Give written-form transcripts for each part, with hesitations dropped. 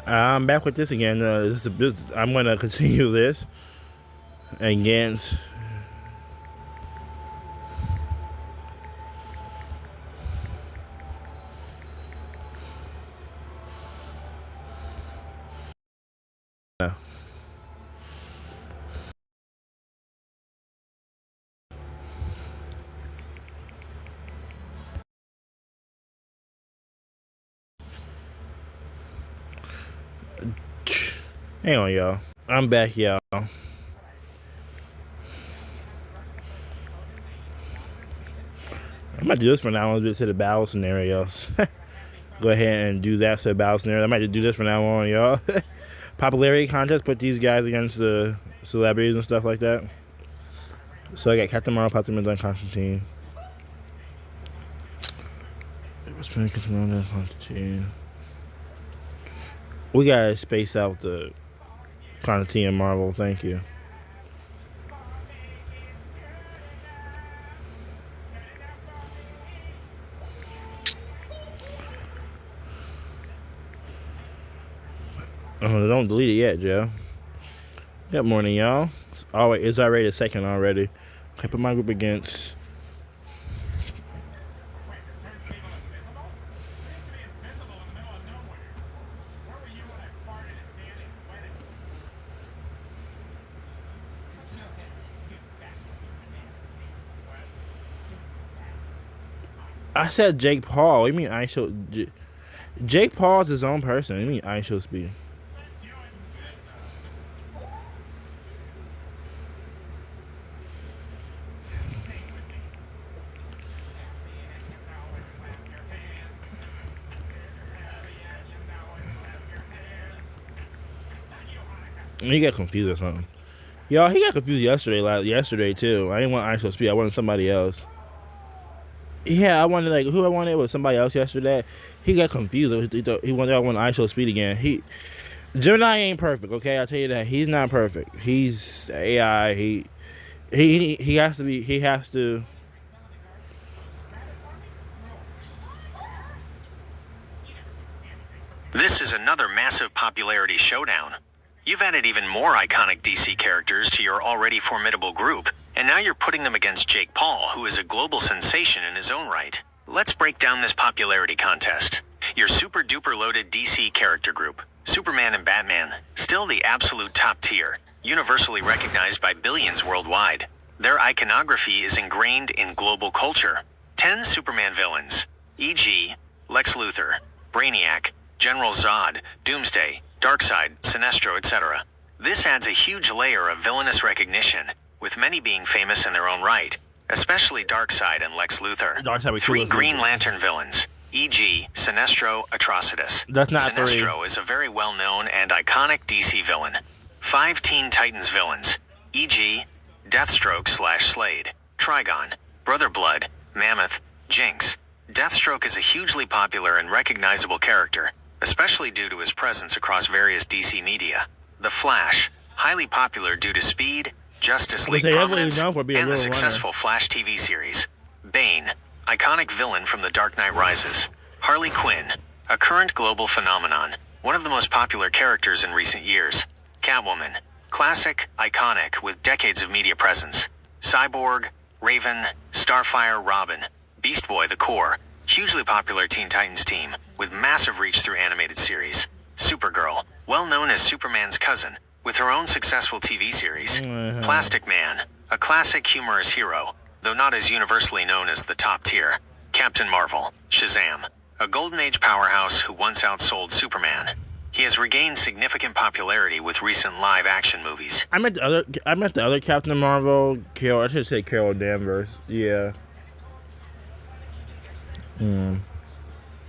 I'm back with this again. I'm gonna continue this against. Hang on, y'all. I'm back, y'all. I might do this for now on to the battle scenarios. Go ahead and do that to the battle scenario. I might just do this from now on, y'all. Popularity contest, put these guys against the celebrities and stuff like that. So I got Captain Marvel, Captain Midnight, Constantine. We gotta space out the Constantine and Marvel, thank you. Oh, don't delete it yet, Joe. Good morning, y'all. Oh, wait, it's already a second already. Okay, put my group against. I said Jake Paul. What do you mean I show? Jake Paul's his own person. What do you mean I show speed? He got confused or something. Y'all, he got confused yesterday too. I didn't want ISO speed. I wanted somebody else. Yeah, I wanted who I wanted was somebody else yesterday. He got confused. He wanted I want ISO speed again. Gemini ain't perfect. Okay, I'll tell you that. He's not perfect. He's AI. He has to be. He has to. This is another massive popularity showdown. You've added even more iconic DC characters to your already formidable group, and now you're putting them against Jake Paul, who is a global sensation in his own right. Let's break down this popularity contest. Your super duper loaded DC character group, Superman and Batman, still the absolute top tier, universally recognized by billions worldwide. Their iconography is ingrained in global culture. 10 Superman villains, e.g., Lex Luthor, Brainiac, General Zod, Doomsday, Darkseid, Sinestro, etc. This adds a huge layer of villainous recognition, with many being famous in their own right, especially Darkseid and Lex Luthor. 3 Green Lantern villains, e.g., Sinestro Atrocitus. That's not Sinestro 3. is a very well-known and iconic DC villain. 5 Teen Titans villains, e.g., Deathstroke/Slade, Trigon, Brother Blood, Mammoth, Jinx. Deathstroke is a hugely popular and recognizable character, especially due to his presence across various DC media. The Flash, highly popular due to speed, Justice League prominence, and the successful Flash TV series. Bane, iconic villain from The Dark Knight Rises. Harley Quinn, a current global phenomenon, one of the most popular characters in recent years. Catwoman, classic, iconic, with decades of media presence. Cyborg, Raven, Starfire, Robin, Beast Boy, the Core, hugely popular Teen Titans team, with massive reach through animated series. Supergirl, well known as Superman's cousin, with her own successful TV series. Plastic Man, a classic humorous hero, though not as universally known as the top tier. Captain Marvel, Shazam, a Golden Age powerhouse who once outsold Superman. He has regained significant popularity with recent live-action movies. I meant the other Captain Marvel. I should say Carol Danvers. Yeah.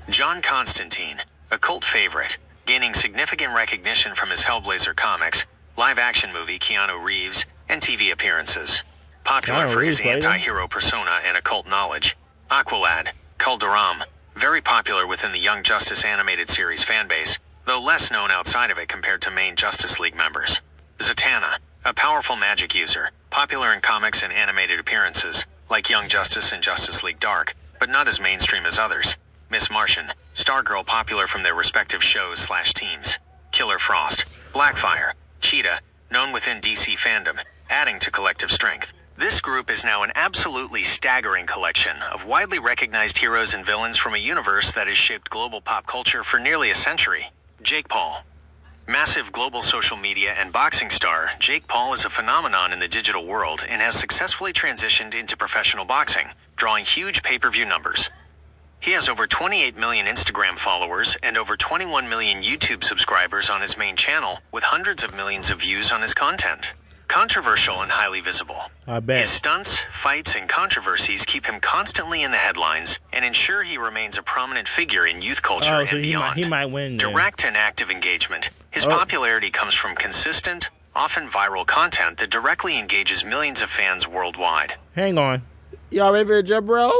John Constantine, a cult favorite, gaining significant recognition from his Hellblazer comics, live-action movie Keanu Reeves, and TV appearances. Popular for his anti-hero persona and occult knowledge. Aqualad, Kuldaram, very popular within the Young Justice animated series fanbase, though less known outside of it compared to main Justice League members. Zatanna, a powerful magic user, popular in comics and animated appearances, like Young Justice and Justice League Dark, but not as mainstream as others. Miss Martian, Stargirl, popular from their respective shows/teams. Killer Frost, Blackfire, Cheetah, known within DC fandom, adding to collective strength. This group is now an absolutely staggering collection of widely recognized heroes and villains from a universe that has shaped global pop culture for nearly a century. Jake Paul. Massive global social media and boxing star, Jake Paul is a phenomenon in the digital world and has successfully transitioned into professional boxing, drawing huge pay-per-view numbers. He has over 28 million Instagram followers and over 21 million YouTube subscribers on his main channel, with hundreds of millions of views on his content. Controversial and highly visible. I bet. His stunts, fights, and controversies keep him constantly in the headlines and ensure he remains a prominent figure in youth culture Oh, and so beyond. he might win then. Direct and active engagement. His popularity comes from consistent, often viral content that directly engages millions of fans worldwide. Hang on. Y'all ready for the jump, bro?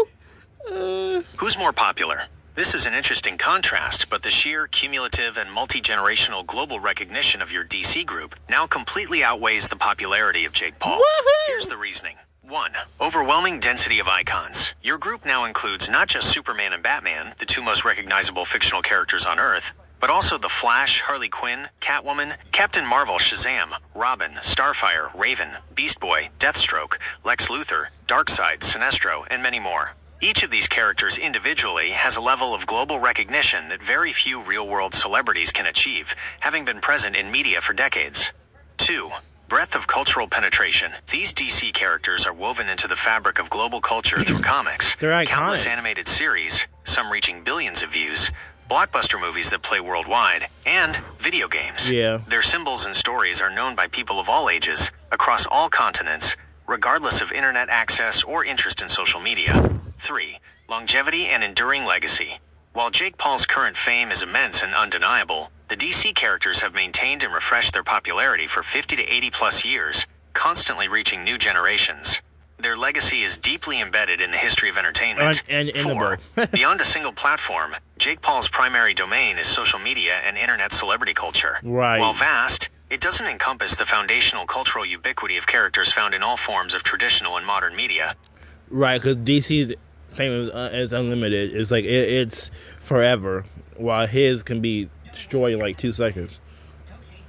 Who's more popular? This is an interesting contrast, but the sheer, cumulative, and multi-generational global recognition of your DC group now completely outweighs the popularity of Jake Paul. Woohoo! Here's the reasoning. 1. Overwhelming density of icons. Your group now includes not just Superman and Batman, the two most recognizable fictional characters on Earth, but also The Flash, Harley Quinn, Catwoman, Captain Marvel, Shazam, Robin, Starfire, Raven, Beast Boy, Deathstroke, Lex Luthor, Darkseid, Sinestro, and many more. Each of these characters individually has a level of global recognition that very few real-world celebrities can achieve, having been present in media for decades. 2. Breadth of cultural penetration. These DC characters are woven into the fabric of global culture through comics, They're iconic. countless animated series, some reaching billions of views, blockbuster movies that play worldwide, and video games. Yeah. Their symbols and stories are known by people of all ages, across all continents, regardless of internet access or interest in social media. 3. Longevity and enduring legacy. While Jake Paul's current fame is immense and undeniable, the DC characters have maintained and refreshed their popularity for 50 to 80 plus years, constantly reaching new generations. Their legacy is deeply embedded in the history of entertainment. And in the 4. book. Beyond a single platform, Jake Paul's primary domain is social media and internet celebrity culture. Right. While vast, it doesn't encompass the foundational cultural ubiquity of characters found in all forms of traditional and modern media. Right, because DC's fame is unlimited. It's like it's forever, while his can be destroyed in like 2 seconds.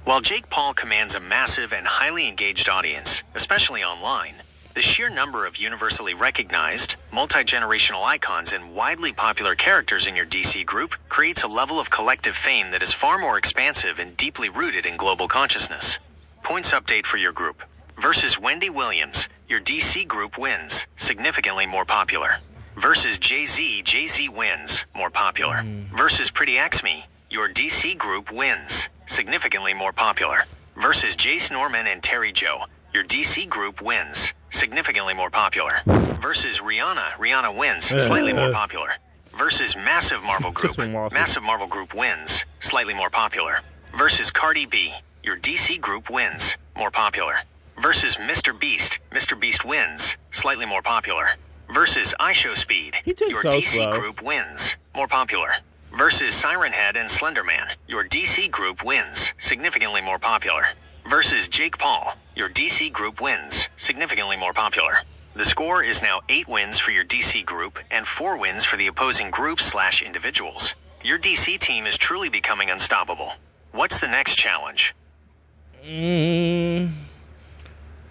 While Jake Paul commands a massive and highly engaged audience, especially online, the sheer number of universally recognized, multi-generational icons and widely popular characters in your DC group creates a level of collective fame that is far more expansive and deeply rooted in global consciousness. Points update for your group. Versus Wendy Williams, your DC group wins, significantly more popular. Versus Jay-Z, Jay-Z wins, more popular. Versus Pretty X-Me, your DC group wins, significantly more popular. Versus Jace Norman and Terry Joe, your DC group wins, significantly more popular. Versus Rihanna, Rihanna wins, slightly more popular. Versus Massive Marvel Group, Massive Marvel Group wins, slightly more popular. Versus Cardi B, your DC group wins, more popular. Versus Mr. Beast, Mr. Beast wins, slightly more popular. Versus iShowSpeed, He takes your so DC slow. group wins, more popular. Versus Siren Head and Slenderman, your DC group wins, significantly more popular. Versus Jake Paul, your DC group wins, significantly more popular. The score is now 8 wins for your DC group and 4 wins for the opposing groups/individuals. Your DC team is truly becoming unstoppable. What's the next challenge?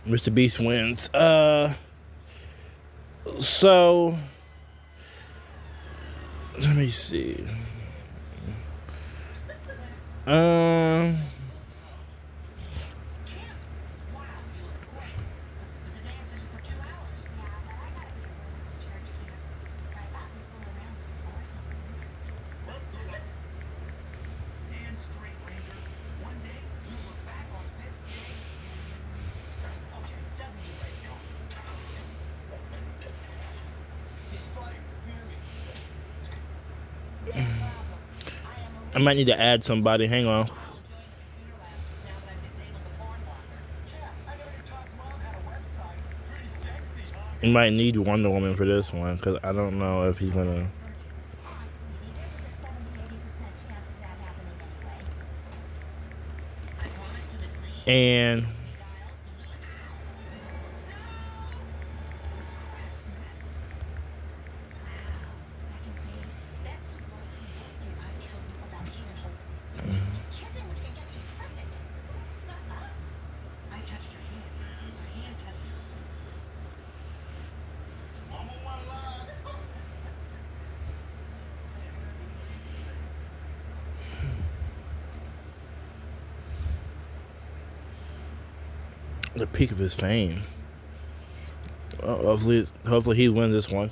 Mr. Beast wins. So let me see. I might need to add somebody. Hang on. You might need Wonder Woman for this one, because I don't know if he's gonna. And the peak of his fame. Hopefully he wins this one.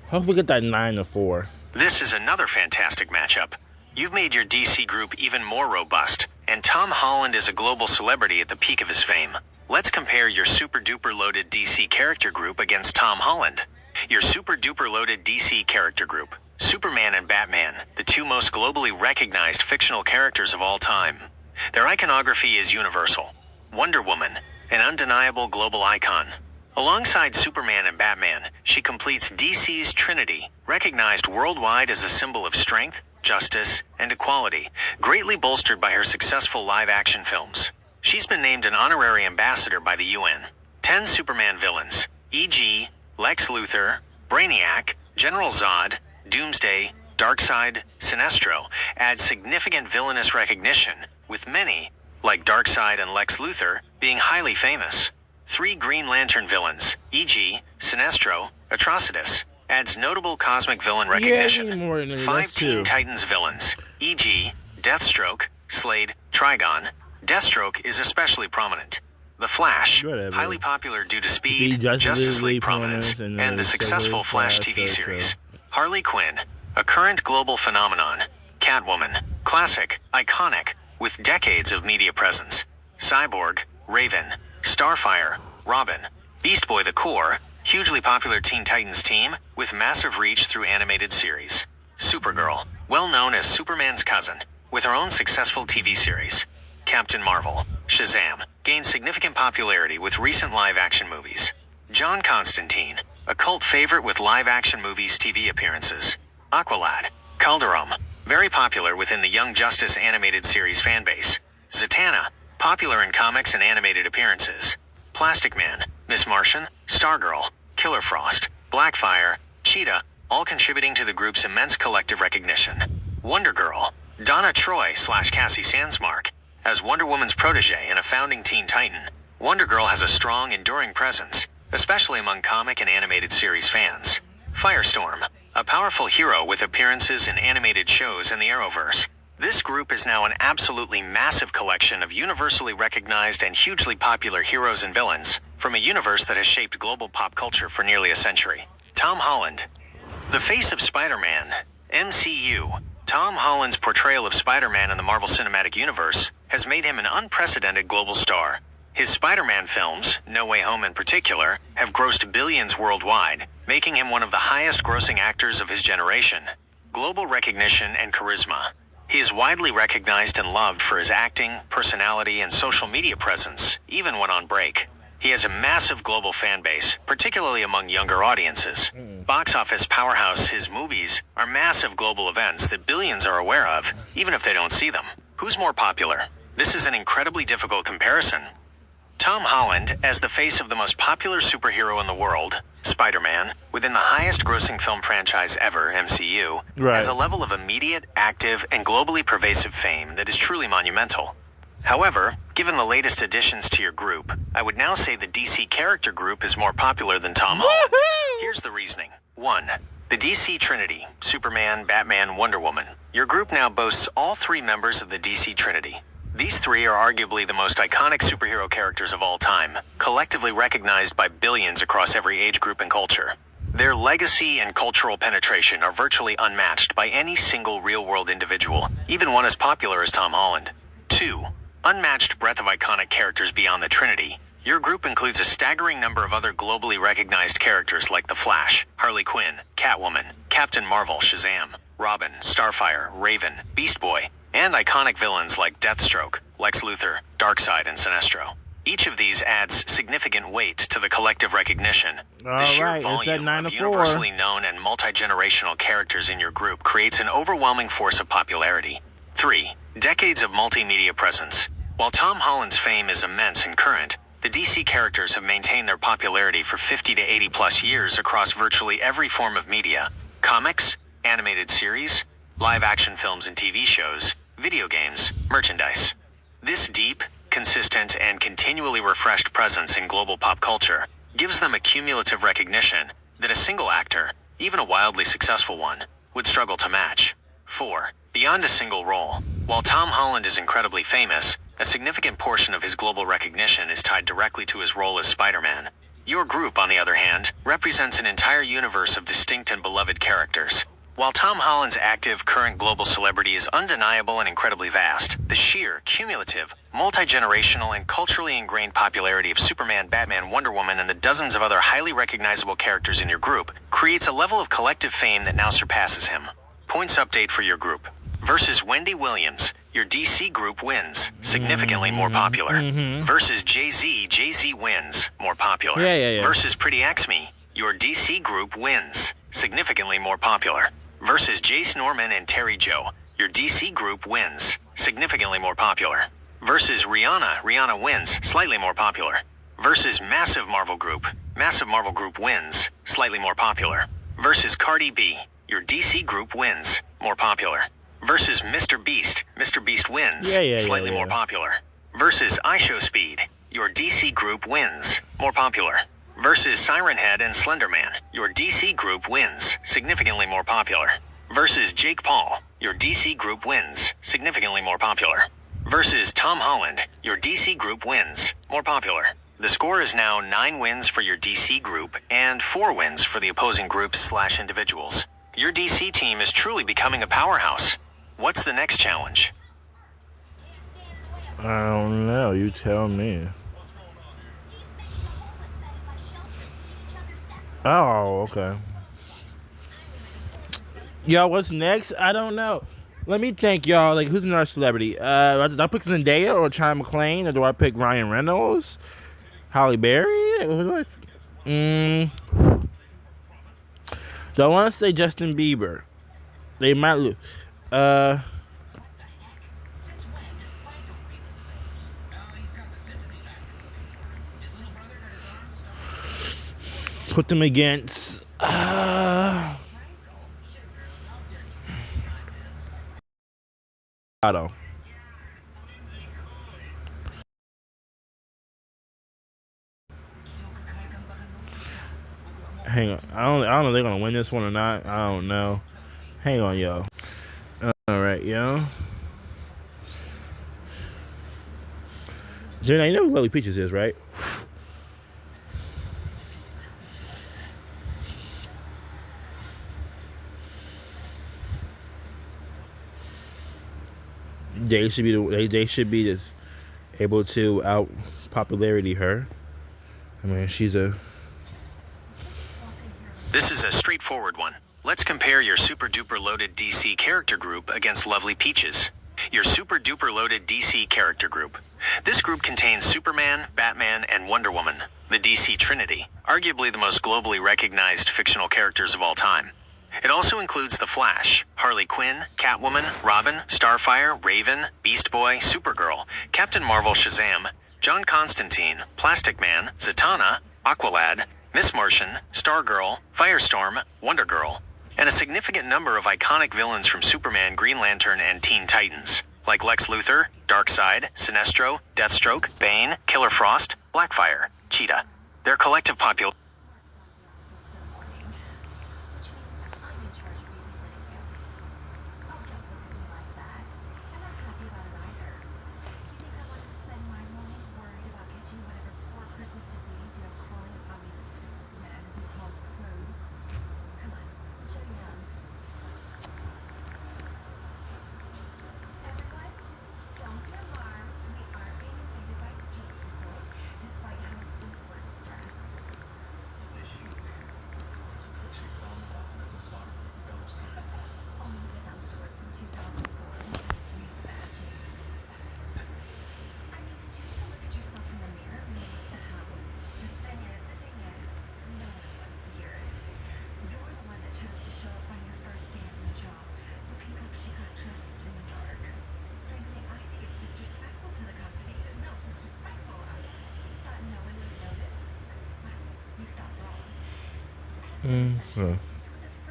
Hopefully we get that 9-4. This is another fantastic matchup. You've made your DC group even more robust, and Tom Holland is a global celebrity at the peak of his fame. Let's compare your super-duper loaded DC character group against Tom Holland. Your super-duper loaded DC character group. Superman and Batman, the two most globally recognized fictional characters of all time. Their iconography is universal. Wonder Woman, an undeniable global icon. Alongside Superman and Batman, she completes DC's Trinity, recognized worldwide as a symbol of strength, justice, and equality, greatly bolstered by her successful live-action films. She's been named an honorary ambassador by the UN. 10 Superman villains, e.g., Lex Luthor, Brainiac, General Zod, Doomsday, Darkseid, Sinestro, add significant villainous recognition, with many, like Darkseid and Lex Luthor, being highly famous. 3 Green Lantern villains, e.g., Sinestro, Atrocitus, adds notable cosmic villain recognition. 5 Teen Titans villains, e.g., Deathstroke, Slade, Trigon. Deathstroke is especially prominent. The Flash, highly popular due to speed, Justice League prominence, and the successful Flash TV series. Harley Quinn, a current global phenomenon. Catwoman, classic, iconic, with decades of media presence. Cyborg, Raven, Starfire, Robin, Beast Boy the Core, hugely popular Teen Titans team with massive reach through animated series. Supergirl, well known as Superman's cousin, with her own successful TV series. Captain Marvel, Shazam, gained significant popularity with recent live-action movies. John Constantine, a cult favorite with live-action movies TV appearances. Aqualad, Calderum, very popular within the Young Justice animated series fanbase. Zatanna, popular in comics and animated appearances. Plastic Man, Miss Martian, Stargirl, Killer Frost, Blackfire, Cheetah, all contributing to the group's immense collective recognition. Wonder Girl, Donna Troy / Cassie Sandsmark, as Wonder Woman's protege and a founding Teen Titan. Wonder Girl has a strong, enduring presence, especially among comic and animated series fans. Firestorm, a powerful hero with appearances in animated shows in the Arrowverse. This group is now an absolutely massive collection of universally recognized and hugely popular heroes and villains from a universe that has shaped global pop culture for nearly a century. Tom Holland, the face of Spider-Man, MCU. Tom Holland's portrayal of Spider-Man in the Marvel Cinematic Universe has made him an unprecedented global star. His Spider-Man films, No Way Home in particular, have grossed billions worldwide, making him one of the highest-grossing actors of his generation. Global recognition and charisma. He is widely recognized and loved for his acting, personality, and social media presence, even when on break. He has a massive global fan base, particularly among younger audiences. Box office powerhouse, his movies are massive global events that billions are aware of, even if they don't see them. Who's more popular? This is an incredibly difficult comparison. Tom Holland, as the face of the most popular superhero in the world, Spider-Man, within the highest-grossing film franchise ever, MCU, has a level of immediate, active, and globally pervasive fame that is truly monumental. However, given the latest additions to your group, I would now say the DC character group is more popular than Tom Holland. Here's the reasoning. 1. The DC Trinity, Superman, Batman, Wonder Woman. Your group now boasts all 3 members of the DC Trinity. These 3 are arguably the most iconic superhero characters of all time, collectively recognized by billions across every age group and culture. Their legacy and cultural penetration are virtually unmatched by any single real-world individual, even one as popular as Tom Holland. 2. Unmatched breadth of iconic characters beyond the Trinity. Your group includes a staggering number of other globally recognized characters like The Flash, Harley Quinn, Catwoman, Captain Marvel, Shazam, Robin, Starfire, Raven, Beast Boy, and iconic villains like Deathstroke, Lex Luthor, Darkseid, and Sinestro. Each of these adds significant weight to the collective recognition. The sheer volume of universally known and multi-generational characters in your group creates an overwhelming force of popularity. 3. Decades of multimedia presence. While Tom Holland's fame is immense and current, the DC characters have maintained their popularity for 50 to 80 plus years across virtually every form of media: comics, animated series, live-action films and TV shows, video games, merchandise. This deep, consistent, and continually refreshed presence in global pop culture gives them a cumulative recognition that a single actor, even a wildly successful one, would struggle to match. 4. Beyond a single role. While Tom Holland is incredibly famous, A significant portion of his global recognition is tied directly to his role as Spider-Man. Your group, on the other hand, represents an entire universe of distinct and beloved characters. While Tom Holland's active, current global celebrity is undeniable and incredibly vast, the sheer, cumulative, multi-generational, and culturally ingrained popularity of Superman, Batman, Wonder Woman, and the dozens of other highly recognizable characters in your group creates a level of collective fame that now surpasses him. Points update for your group. Versus Wendy Williams, your DC group wins. Significantly more popular. Versus Jay-Z, Jay-Z wins. More popular. Yeah. Versus Pretty X-Me, your DC group wins. Significantly more popular. Versus Jace Norman and Terry Joe, your DC group wins. Significantly more popular. Versus Rihanna, Rihanna wins. Slightly more popular. Versus Massive Marvel Group wins. Slightly more popular. Versus Cardi B, your DC group wins. More popular. Versus Mr. Beast wins. Slightly more popular. Versus iShowSpeed, your DC group wins. More popular. Versus Siren Head and Slenderman, your DC group wins. Significantly more popular. Versus Jake Paul, your DC group wins. Significantly more popular. Versus Tom Holland, your DC group wins. More popular. The score is now 9 wins for your DC group and 4 wins for the opposing groups/individuals. Your DC team is truly becoming a powerhouse. What's the next challenge? I don't know. You tell me. Oh, okay. Yo, what's next? I don't know. Let me think, y'all. Like, who's another celebrity? Do I pick Zendaya or China McClain, or do I pick Ryan Reynolds, Halle Berry? Who do I? Do I want to say Justin Bieber? They might lose. Put them against. I don't. Hang on. I don't know if they're gonna win this one or not. I don't know. Hang on, yo. All right, yo. Jenna, you know who Lily Peaches is, right? They should be just able to out popularity her. I mean, she's a. This is a straightforward one. Let's compare your super duper loaded DC character group against Lovely Peaches. Your super duper loaded DC character group. This group contains Superman, Batman, and Wonder Woman, the DC Trinity, arguably the most globally recognized fictional characters of all time. It also includes The Flash, Harley Quinn, Catwoman, Robin, Starfire, Raven, Beast Boy, Supergirl, Captain Marvel, Shazam, John Constantine, Plastic Man, Zatanna, Aqualad, Miss Martian, Stargirl, Firestorm, Wonder Girl, and a significant number of iconic villains from Superman, Green Lantern, and Teen Titans, like Lex Luthor, Darkseid, Sinestro, Deathstroke, Bane, Killer Frost, Blackfire, Cheetah. Their collective population.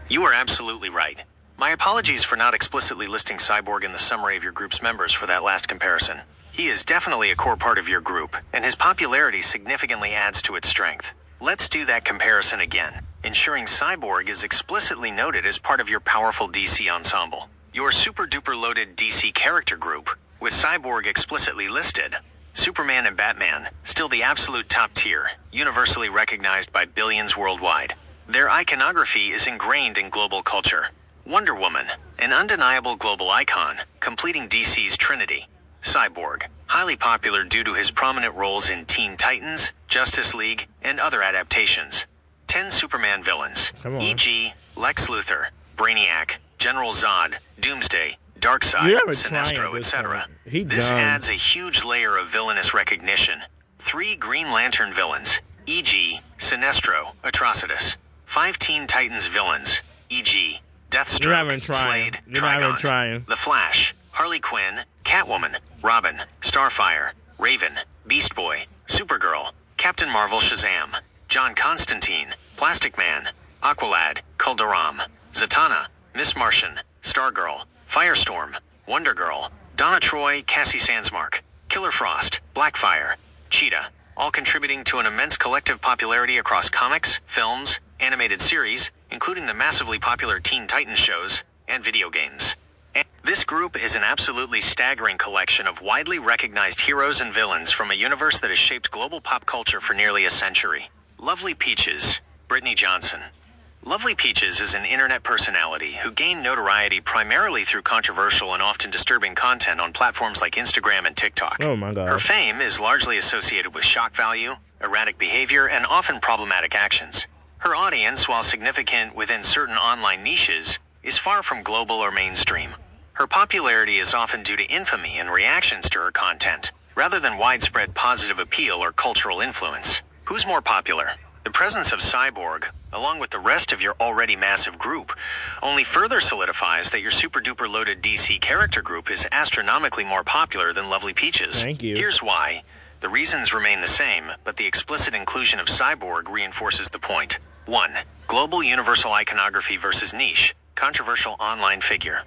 You are absolutely right. My apologies for not explicitly listing Cyborg in the summary of your group's members for that last comparison. He is definitely a core part of your group, and his popularity significantly adds to its strength. Let's do that comparison again, ensuring Cyborg is explicitly noted as part of your powerful DC ensemble. Your super duper loaded DC character group, with Cyborg explicitly listed. Superman and Batman, still the absolute top tier, universally recognized by billions worldwide. Their iconography is ingrained in global culture. Wonder Woman, an undeniable global icon, completing DC's Trinity. Cyborg, highly popular due to his prominent roles in Teen Titans, Justice League, and other adaptations. 10 Superman villains, e.g., Lex Luthor, Brainiac, General Zod, Doomsday, Darkseid, Sinestro, etc. This adds a huge layer of villainous recognition. 3 Green Lantern villains, e.g., Sinestro, Atrocitus. 5 Teen Titans villains, e.g., Deathstroke, Slade, Trigon, The Flash, Harley Quinn, Catwoman, Robin, Starfire, Raven, Beast Boy, Supergirl, Captain Marvel, Shazam, John Constantine, Plastic Man, Aqualad, Kuldaram, Zatanna, Miss Martian, Stargirl, Firestorm, Wonder Girl, Donna Troy, Cassie Sandsmark, Killer Frost, Blackfire, Cheetah, all contributing to an immense collective popularity across comics, films, animated series, including the massively popular Teen Titans shows, and video games. And this group is an absolutely staggering collection of widely recognized heroes and villains from a universe that has shaped global pop culture for nearly a century. Lovely Peaches, Brittany Johnson. Lovely Peaches is an internet personality who gained notoriety primarily through controversial and often disturbing content on platforms like Instagram and TikTok. Oh my God. Her fame is largely associated with shock value, erratic behavior, and often problematic actions. Her audience, while significant within certain online niches, is far from global or mainstream. Her popularity is often due to infamy and reactions to her content, rather than widespread positive appeal or cultural influence. Who's more popular? The presence of Cyborg, along with the rest of your already massive group, only further solidifies that your super-duper loaded DC character group is astronomically more popular than Lovely Peaches. Thank you. Here's why. The reasons remain the same, but the explicit inclusion of Cyborg reinforces the point. 1. Global universal iconography versus niche, controversial online figure.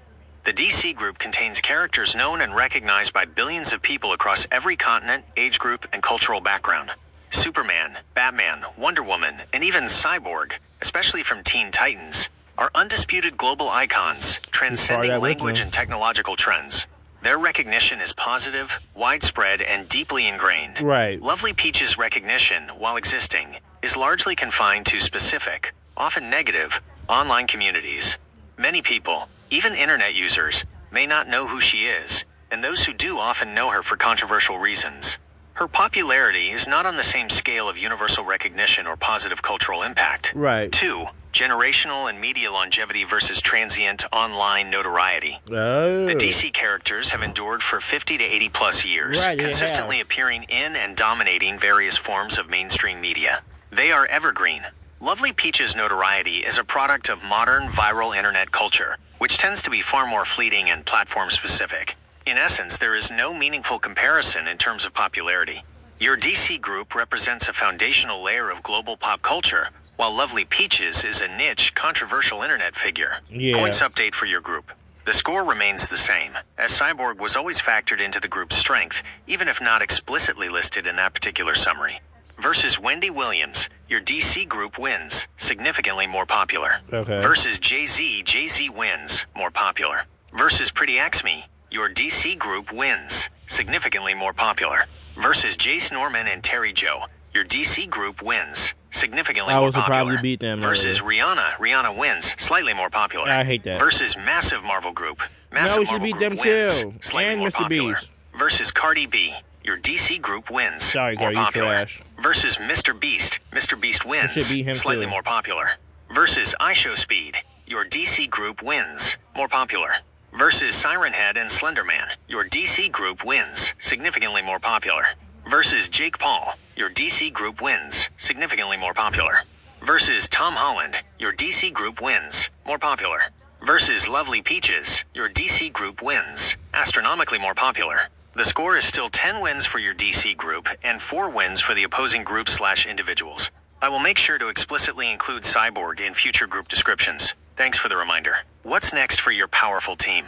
The DC group contains characters known and recognized by billions of people across every continent, age group, and cultural background. Superman, Batman, Wonder Woman, and even Cyborg, especially from Teen Titans, are undisputed global icons, transcending language and technological trends. Their recognition is positive, widespread, and deeply ingrained. Right. Lovely Peach's recognition, while existing, is largely confined to specific, often negative, online communities. Many people, even internet users, may not know who she is, and those who do often know her for controversial reasons. Her popularity is not on the same scale of universal recognition or positive cultural impact. Right. 2. Generational and media longevity versus transient online notoriety. Oh. The DC characters have endured for 50 to 80 plus years, consistently appearing in and dominating various forms of mainstream media. They are evergreen. Lovely Peach's notoriety is a product of modern viral internet culture, which tends to be far more fleeting and platform-specific. In essence, there is no meaningful comparison in terms of popularity. Your DC group represents a foundational layer of global pop culture, while Lovely Peaches is a niche, controversial internet figure. Points update for your group. The score remains the same, as Cyborg was always factored into the group's strength, even if not explicitly listed in that particular summary. Versus Wendy Williams, your DC group wins, significantly more popular. Okay. Versus Jay-Z, Jay-Z wins, more popular. Versus Pretty Xme, your DC group wins, significantly more popular. Versus Jace Norman and Terry Joe, your DC group wins, significantly more popular. Probably beat them. Versus Rihanna, Rihanna wins, slightly more popular. I hate that. Versus Massive Marvel Group, Massive Marvel beat Group them wins, too. slightly And more Mr. popular. Beast. Versus Cardi B, your DC group wins, Sorry, more girl, you popular. trash. Versus Mr. Beast, Mr. Beast wins, should beat him slightly too. more popular. Versus iShowSpeed, your DC group wins, more popular. Versus Siren Head and Slenderman, your DC group wins, significantly more popular. Versus Jake Paul, your DC group wins, significantly more popular. Versus Tom Holland, your DC group wins, more popular. Versus Lovely Peaches, your DC group wins, astronomically more popular. The score is still 10 wins for your DC group and 4 wins for the opposing group/individuals. I will make sure to explicitly include Cyborg in future group descriptions. Thanks for the reminder. What's next for your powerful team?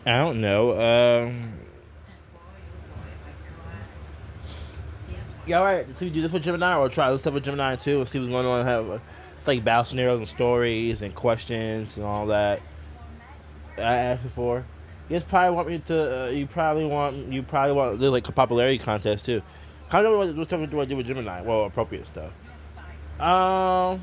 I don't know. Yeah, all right. So we do this with Gemini, or try this stuff with Gemini too, and see what's going on. Have it's like battle scenarios and stories and questions and all that. I asked before. You just probably want me to. You probably want to like a popularity contest too. Kind of what stuff do I do with Gemini? Well, appropriate stuff. Um,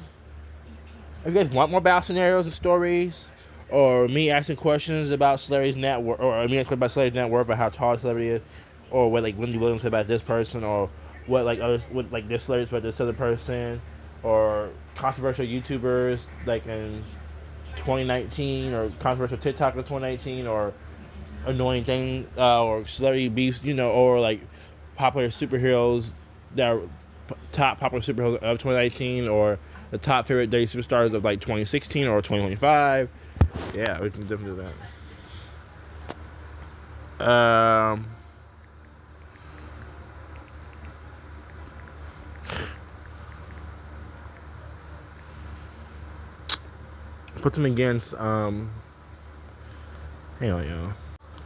if you guys want more battle scenarios and stories, or me asking questions about celebrities' net worth, or me asking about celebrities' net worth, or how tall a celebrity is, or what like Wendy Williams said about this person, or what like others, what like this celebrities about this other person, or controversial YouTubers like in 2019, or controversial TikTok in 2019, or annoying thing, or celebrity beefs, or like popular superheroes that are top popular superheroes of 2019, or the top favorite day superstars of like 2016 or 2025. Yeah, we can definitely do that. Put them against. Hang on, y'all.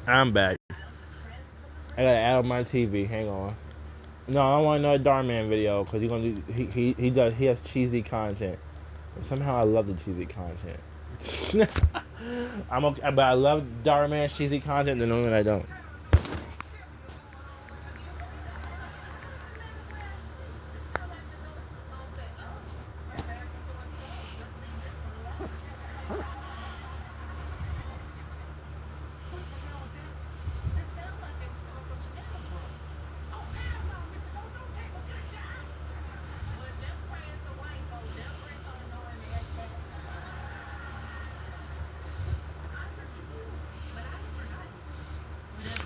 I'm back. I gotta add on my TV. Hang on. No, I don't want another Darman video because he has cheesy content. And somehow I love the cheesy content. I'm okay, but I love Darman's cheesy content. The moment I don't.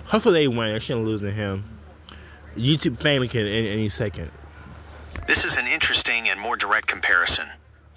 Hopefully they win. I shouldn't lose to him. YouTube fame can in any second. This is an interesting and more direct comparison.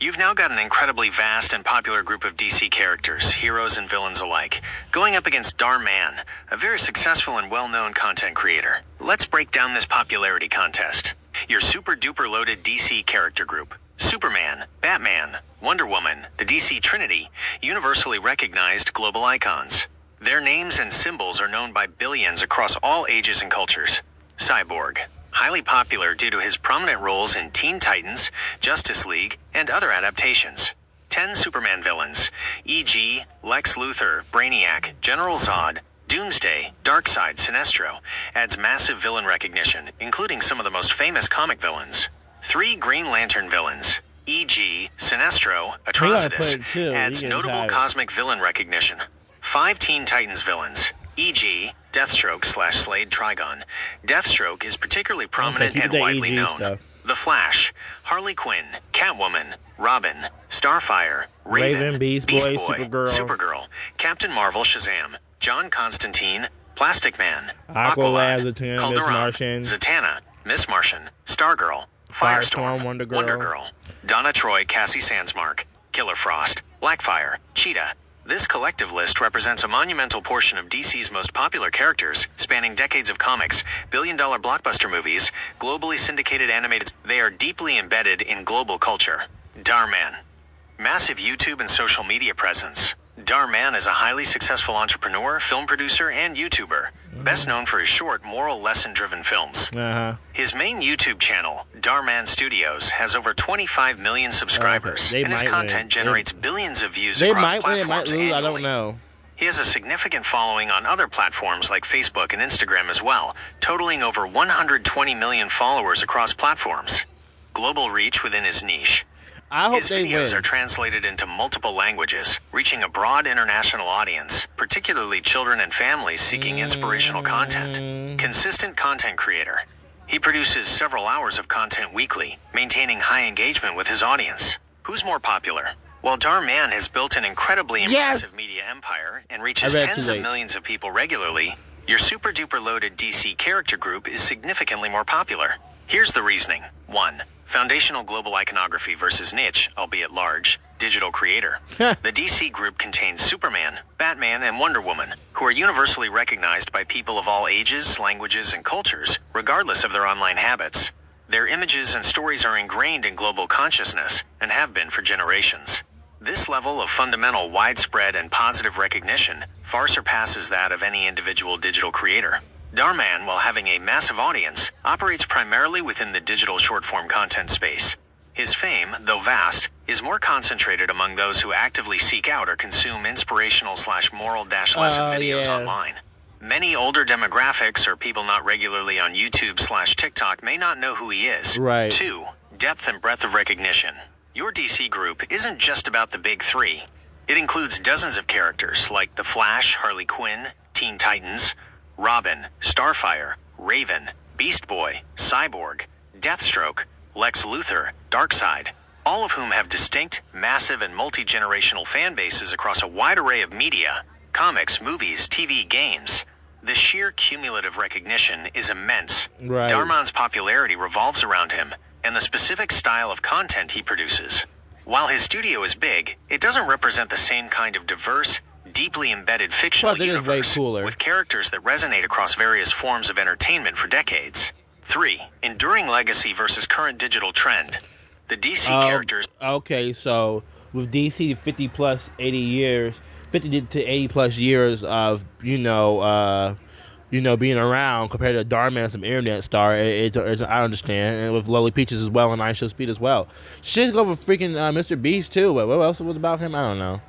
You've now got an incredibly vast and popular group of DC characters, heroes and villains alike, going up against Darman, a very successful and well-known content creator. Let's break down this popularity contest. Your super-duper loaded DC character group. Superman, Batman, Wonder Woman, the DC Trinity, universally recognized global icons. Their names and symbols are known by billions across all ages and cultures. Cyborg, highly popular due to his prominent roles in Teen Titans, Justice League, and other adaptations. 10 Superman villains, e.g., Lex Luthor, Brainiac, General Zod, Doomsday, Darkseid, Sinestro, adds massive villain recognition, including some of the most famous comic villains. 3 Green Lantern villains, e.g., Sinestro, Atrocitus, adds notable cosmic villain recognition. 5 Teen Titans villains, e.g., Deathstroke/Slade Trigon. Deathstroke is particularly prominent and widely known. The Flash, Harley Quinn, Catwoman, Robin, Starfire, Raven, Beast Boy, Supergirl, Captain Marvel, Shazam, John Constantine, Plastic Man, Aqualad, Calderon, Zatanna, Miss Martian, Stargirl, Firestorm, Wonder Girl, Donna Troy, Cassie Sandsmark, Killer Frost, Blackfire, Cheetah. This collective list represents a monumental portion of DC's most popular characters, spanning decades of comics, billion-dollar blockbuster movies, globally syndicated animated. They are deeply embedded in global culture. Darman. Massive YouTube and social media presence. Darman is a highly successful entrepreneur, film producer, and YouTuber, best known for his short, moral lesson-driven films. His main YouTube channel, Darman Studios, has over 25 million subscribers, and his content generates billions of views across platforms annually. I don't know. He has a significant following on other platforms like Facebook and Instagram as well, totaling over 120 million followers across platforms. Global reach within his niche. His videos are translated into multiple languages, reaching a broad international audience, particularly children and families seeking inspirational content. Consistent content creator. He produces several hours of content weekly, maintaining high engagement with his audience. Who's more popular? While Darman has built an incredibly impressive media empire and reaches tens of millions of people regularly, your super-duper loaded DC character group is significantly more popular. Here's the reasoning. 1. Foundational global iconography versus niche, albeit large, digital creator. The DC group contains Superman, Batman, and Wonder Woman, who are universally recognized by people of all ages, languages, and cultures, regardless of their online habits. Their images and stories are ingrained in global consciousness and have been for generations. This level of fundamental, widespread, and positive recognition far surpasses that of any individual digital creator. Darman, while having a massive audience, operates primarily within the digital short-form content space. His fame, though vast, is more concentrated among those who actively seek out or consume inspirational/moral-lesson videos online. Many older demographics or people not regularly on YouTube/TikTok may not know who he is. Right. 2. Depth and breadth of recognition. Your DC group isn't just about the big three. It includes dozens of characters like The Flash, Harley Quinn, Teen Titans, Robin, Starfire, Raven, Beast Boy, Cyborg, Deathstroke, Lex Luthor, Darkseid, all of whom have distinct, massive, and multi-generational fan bases across a wide array of media, comics, movies, TV, games. The sheer cumulative recognition is immense. Right. Darman's popularity revolves around him and the specific style of content he produces. While his studio is big, it doesn't represent the same kind of diverse, deeply embedded fictional I think it's way universe cooler. with characters that resonate across various forms of entertainment for decades. 3. Enduring legacy versus current digital trend. The DC characters... Okay, so with DC 50 plus 80 years, 50 to 80 plus years of, being around compared to Darman, some internet star, I understand. And with Lowly Peaches as well and I Show Speed as well. Shit's go for freaking Mr. Beast too, but what else was about him? I don't know.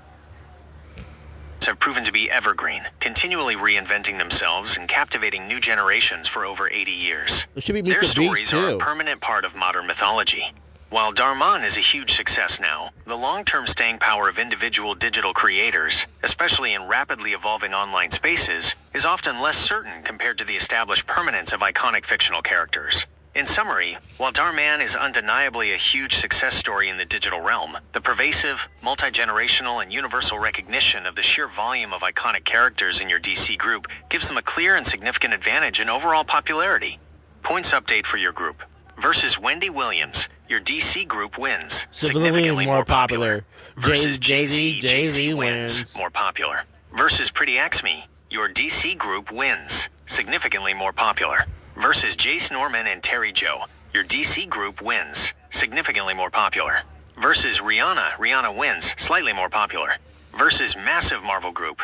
have proven to be evergreen, continually reinventing themselves and captivating new generations for over 80 years. It should be Their Mr. stories Beast are too. a permanent part of modern mythology. While Darman is a huge success now, the long-term staying power of individual digital creators, especially in rapidly evolving online spaces, is often less certain compared to the established permanence of iconic fictional characters. In summary, while Darman is undeniably a huge success story in the digital realm, the pervasive, multi-generational, and universal recognition of the sheer volume of iconic characters in your DC group gives them a clear and significant advantage in overall popularity. Points update for your group. Versus Wendy Williams, your DC group wins. Significantly more popular. Versus Jay-Z wins. More popular. Versus Pretty X-Me, your DC group wins. Significantly more popular. Versus Jace Norman and Terry Joe, your DC group wins. Significantly more popular. Versus Rihanna wins. Slightly more popular. Versus Massive Marvel Group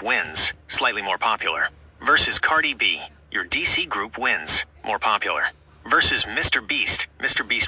wins. Slightly more popular. Versus Cardi B, your DC group wins. More popular. Versus Mr. Beast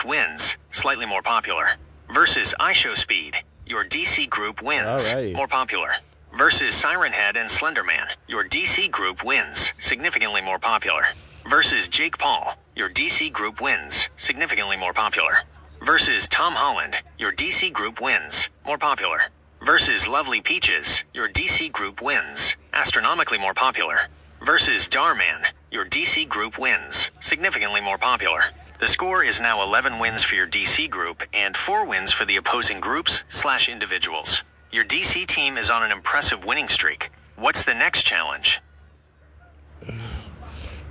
wins. Slightly more popular. Versus I Show Speed, your DC group wins. Alrighty. More popular. Versus Siren Head and Slenderman, your DC group wins. Significantly more popular. Versus Jake Paul, your DC group wins. Significantly more popular. Versus Tom Holland, your DC group wins. More popular. Versus Lovely Peaches, your DC group wins. Astronomically more popular. Versus Darman, your DC group wins. Significantly more popular. The score is now 11 wins for your DC group and 4 wins for the opposing groups/individuals. Your DC team is on an impressive winning streak. What's the next challenge?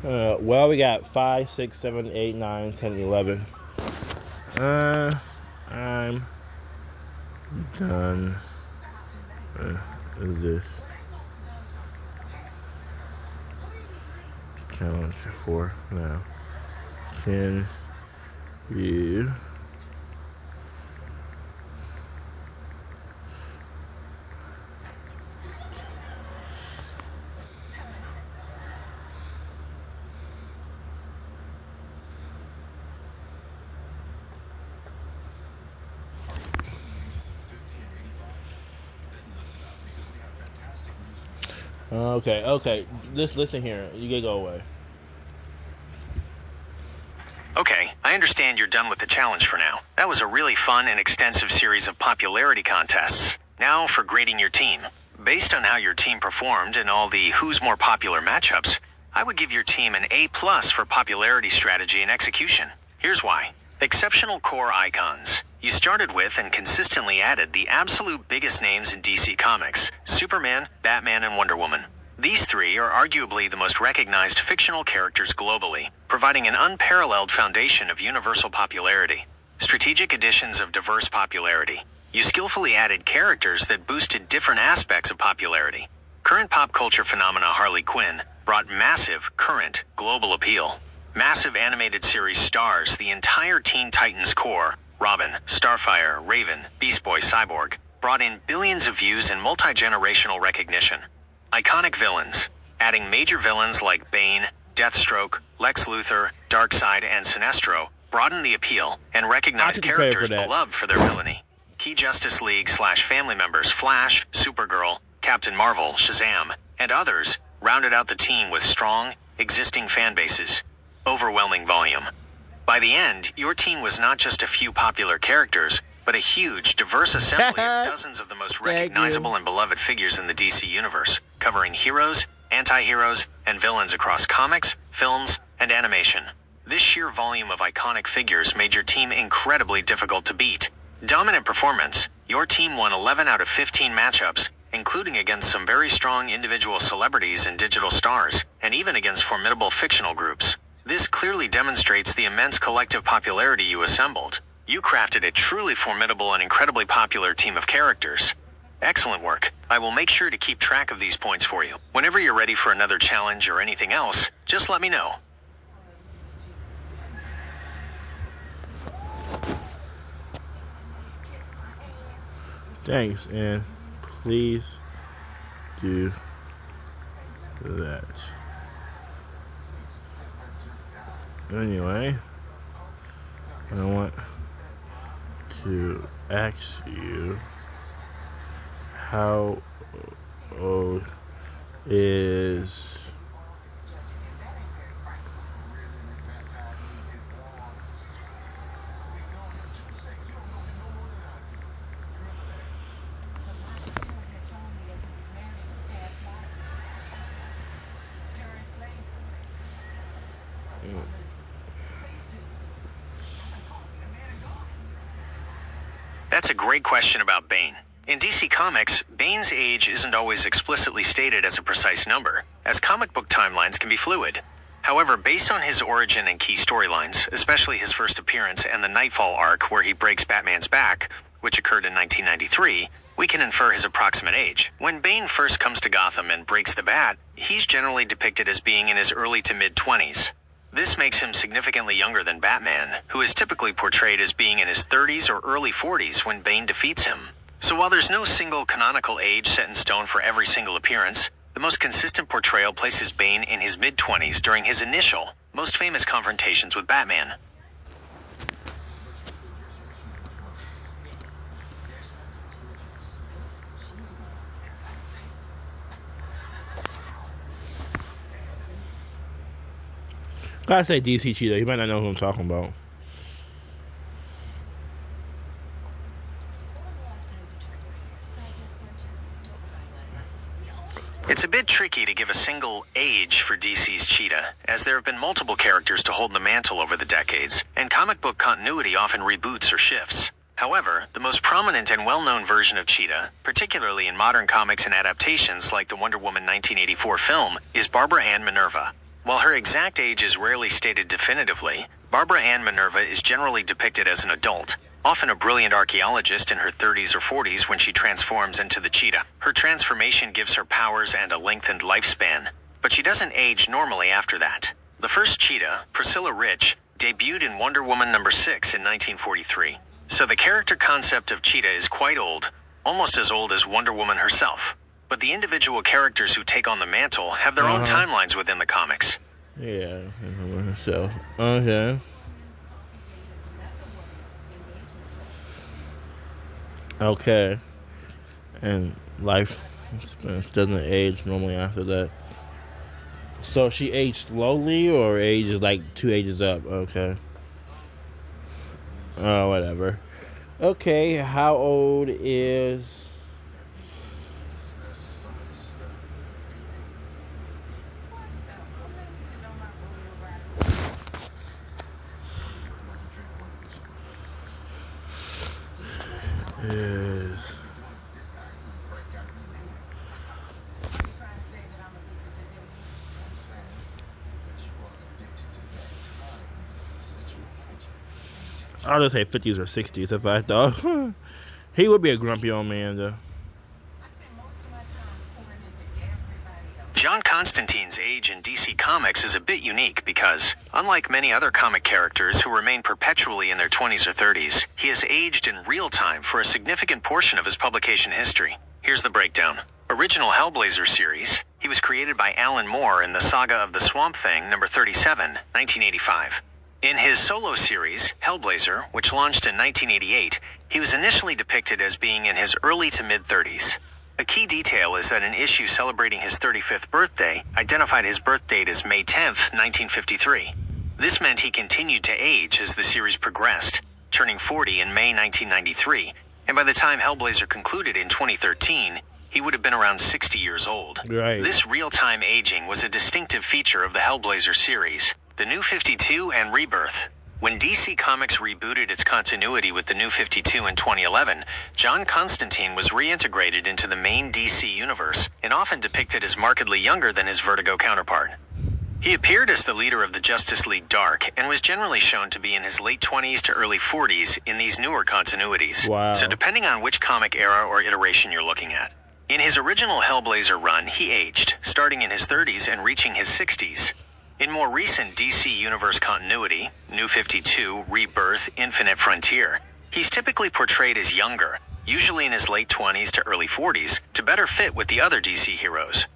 Well, we got 5, 6, 7, 8, 9, 10, 11. I'm done. What is this? Challenge 4 now. Can you Okay. Listen here. You can go away. Okay, I understand you're done with the challenge for now. That was a really fun and extensive series of popularity contests. Now for grading your team. Based on how your team performed in all the who's more popular matchups, I would give your team an A+ for popularity strategy and execution. Here's why. Exceptional core icons. You started with and consistently added the absolute biggest names in DC Comics: Superman, Batman, and Wonder Woman. These three are arguably the most recognized fictional characters globally, providing an unparalleled foundation of universal popularity. Strategic additions of diverse popularity. You skillfully added characters that boosted different aspects of popularity. Current pop culture phenomena Harley Quinn brought massive, current, global appeal. Massive animated series stars the entire Teen Titans core. Robin, Starfire, Raven, Beast Boy, Cyborg brought in billions of views and multi-generational recognition. Iconic villains. Adding major villains like Bane, Deathstroke, Lex Luthor, Darkseid, and Sinestro broaden the appeal, and recognize characters beloved for their villainy. Key Justice League/family members Flash, Supergirl, Captain Marvel, Shazam, and others rounded out the team with strong, existing fan bases. Overwhelming volume. By the end, your team was not just a few popular characters, but a huge, diverse assembly of dozens of the most recognizable and beloved figures in the DC universe, covering heroes, anti-heroes, and villains across comics, films, and animation. This sheer volume of iconic figures made your team incredibly difficult to beat. Dominant performance. Your team won 11 out of 15 matchups, including against some very strong individual celebrities and digital stars, and even against formidable fictional groups. This clearly demonstrates the immense collective popularity you assembled. You crafted a truly formidable and incredibly popular team of characters. Excellent work. I will make sure to keep track of these points for you. Whenever you're ready for another challenge or anything else, just let me know. Thanks, and please do that. Anyway, I want to ask you, how old is That's a great question about Bane. In DC Comics, Bane's age isn't always explicitly stated as a precise number, as comic book timelines can be fluid. However, based on his origin and key storylines, especially his first appearance and the Nightfall arc where he breaks Batman's back, which occurred in 1993, we can infer his approximate age. When Bane first comes to Gotham and breaks the Bat, he's generally depicted as being in his early to mid-20s. This makes him significantly younger than Batman, who is typically portrayed as being in his 30s or early 40s when Bane defeats him. So while there's no single canonical age set in stone for every single appearance, the most consistent portrayal places Bane in his mid-20s during his initial, most famous confrontations with Batman. Gotta say DC Cheetah. You might not know who I'm talking about. It's a bit tricky to give a single age for DC's Cheetah, as there have been multiple characters to hold the mantle over the decades, and comic book continuity often reboots or shifts. However, the most prominent and well-known version of Cheetah, particularly in modern comics and adaptations like the Wonder Woman 1984 film, is Barbara Ann Minerva. While her exact age is rarely stated definitively, Barbara Ann Minerva is generally depicted as an adult, often a brilliant archaeologist in her 30s or 40s when she transforms into the cheetah. Her transformation gives her powers and a lengthened lifespan, but she doesn't age normally after that. The first cheetah, Priscilla Rich, debuted in Wonder Woman number 6 in 1943. So the character concept of cheetah is quite old, almost as old as Wonder Woman herself. But the individual characters who take on the mantle have their own timelines within the comics. Yeah, so, okay. Okay. And life experience doesn't age normally after that. So she aged slowly or ages like 2 ages up? Okay. Oh, whatever. Okay, how old is... I'll just say 50s or 60s if I thought. He would be a grumpy old man, though. John Constantine's age in DC Comics is a bit unique because, unlike many other comic characters who remain perpetually in their 20s or 30s, he has aged in real time for a significant portion of his publication history. Here's the breakdown. Original Hellblazer series. He was created by Alan Moore in the Saga of the Swamp Thing, number 37, 1985. In his solo series, Hellblazer, which launched in 1988, he was initially depicted as being in his early to mid-30s. A key detail is that an issue celebrating his 35th birthday identified his birth date as May 10, 1953. This meant he continued to age as the series progressed, turning 40 in May 1993, and by the time Hellblazer concluded in 2013, he would have been around 60 years old. Right. This real-time aging was a distinctive feature of the Hellblazer series, the New 52 and Rebirth. When DC Comics rebooted its continuity with the New 52 in 2011, John Constantine was reintegrated into the main DC universe and often depicted as markedly younger than his Vertigo counterpart. He appeared as the leader of the Justice League Dark and was generally shown to be in his late 20s to early 40s in these newer continuities. Wow. So depending on which comic era or iteration you're looking at. In his original Hellblazer run, he aged, starting in his 30s and reaching his 60s. In more recent DC Universe continuity, New 52, Rebirth, Infinite Frontier, he's typically portrayed as younger, usually in his late 20s to early 40s, to better fit with the other DC heroes.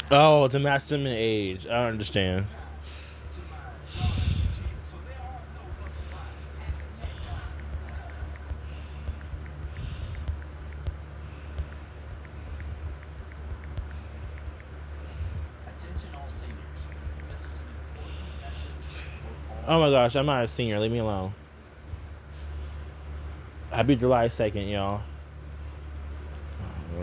Oh, to match them in age. I understand. Oh my gosh, I'm not a senior. Leave me alone. Happy July 2nd, y'all. I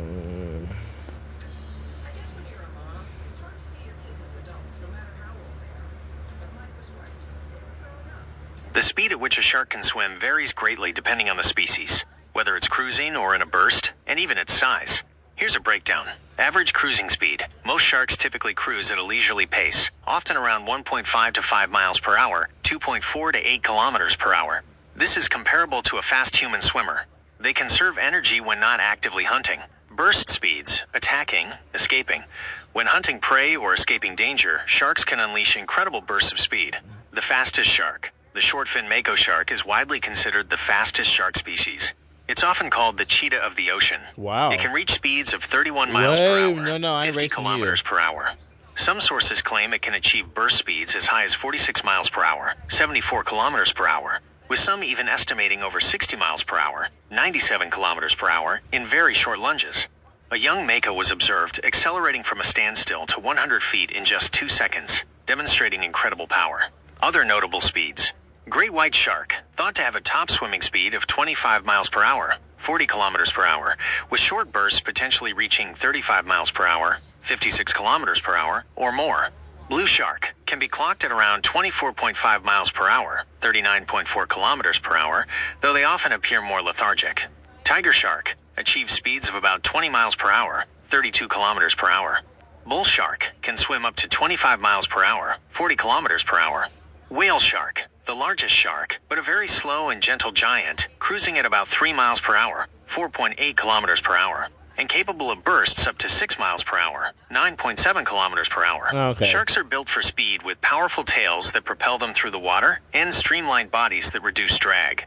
guess when you're a mom, it's hard to see your kids as adults, no matter how old they are. But Mike was right. They were growing up. The speed at which a shark can swim varies greatly depending on the species, whether it's cruising or in a burst, and even its size. Here's a breakdown. Average cruising speed. Most sharks typically cruise at a leisurely pace, often around 1.5 to 5 miles per hour, 2.4 to 8 kilometers per hour. This is comparable to a fast human swimmer. They conserve energy when not actively hunting. Burst speeds, attacking, escaping. When hunting prey or escaping danger, sharks can unleash incredible bursts of speed. The fastest shark. The short-fin mako shark is widely considered the fastest shark species. It's often called the cheetah of the ocean. Wow. It can reach speeds of 31 miles per hour, no, I ain't 50 racing kilometers per hour. Some sources claim it can achieve burst speeds as high as 46 miles per hour, 74 kilometers per hour, with some even estimating over 60 miles per hour, 97 kilometers per hour, in very short lunges. A young mako was observed accelerating from a standstill to 100 feet in just 2 seconds, demonstrating incredible power. Other notable speeds. Great white shark, thought to have a top swimming speed of 25 miles per hour, 40 kilometers per hour, with short bursts potentially reaching 35 miles per hour, 56 kilometers per hour, or more. Blue shark can be clocked at around 24.5 miles per hour, 39.4 kilometers per hour, though they often appear more lethargic. Tiger shark achieves speeds of about 20 miles per hour, 32 kilometers per hour. Bull shark can swim up to 25 miles per hour, 40 kilometers per hour. Whale shark, the largest shark, but a very slow and gentle giant, cruising at about 3 miles per hour, 4.8 kilometers per hour, and capable of bursts up to 6 miles per hour, 9.7 kilometers per hour. Okay. Sharks are built for speed with powerful tails that propel them through the water and streamlined bodies that reduce drag.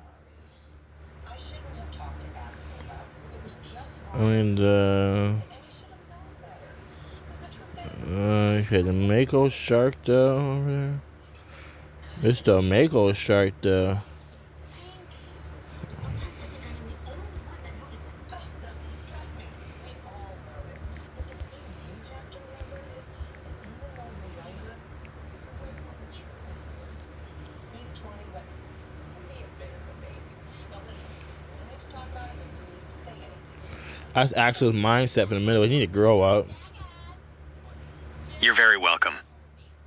I shouldn't have talked to Axel. It was just And, and he should have known better. Because the truth is, okay, the mako shark, though, over there. It's the mako shark, though. trust me, we all notice. But the thing you have to remember is, even though we're younger, we're more mature than he is. He's 20, but he may have been a baby. Now listen, we don't need to talk about it, we don't need to say anything. That's Axel's mindset for the middle. He need to grow up. You're very welcome.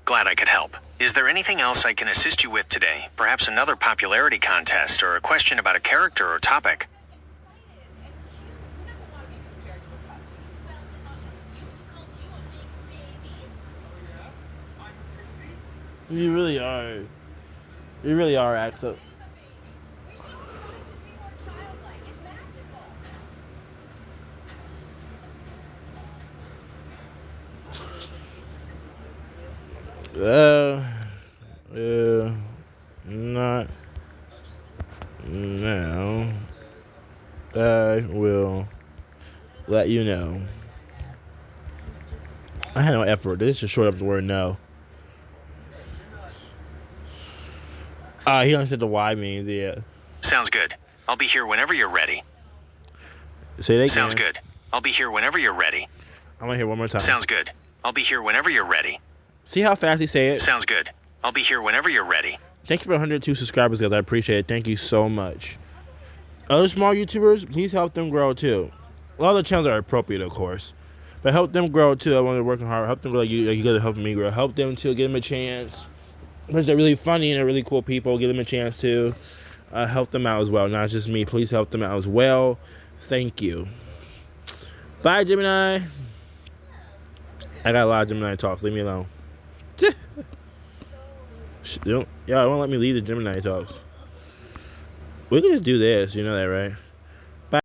Glad I could help. Is there anything else I can assist you with today? Perhaps another popularity contest or a question about a character or topic? Who doesn't want to be compared to a puppy? Well, to us, we used to call you a big baby. Oh yeah? I'm a big baby? You really are. You really are, Axel. We should all strive to be more childlike. It's magical. Not now. I will let you know. I had no effort. This just short up the word no. He understood the Y means, yeah. Sounds good. I'll be here whenever you're ready. Say that again. Sounds good. I'll be here whenever you're ready. I'm gonna hear one more time. Sounds good. I'll be here whenever you're ready. See how fast he say it? Sounds good. I'll be here whenever you're ready. Thank you for 102 subscribers, guys. I appreciate it. Thank you so much. Other small YouTubers, please help them grow too. A lot of the channels are appropriate, of course, but help them grow too. I want to working hard. Help them grow like you guys are helping me grow. Help them too. Give them a chance. Because they're really funny and they're really cool people. Give them a chance to help them out as well. Not just me. Please help them out as well. Thank you. Bye, Gemini. I got a lot of Gemini talks. Leave me alone. Y'all won't let me lead the Gemini talks. We can just do this. You know that, right?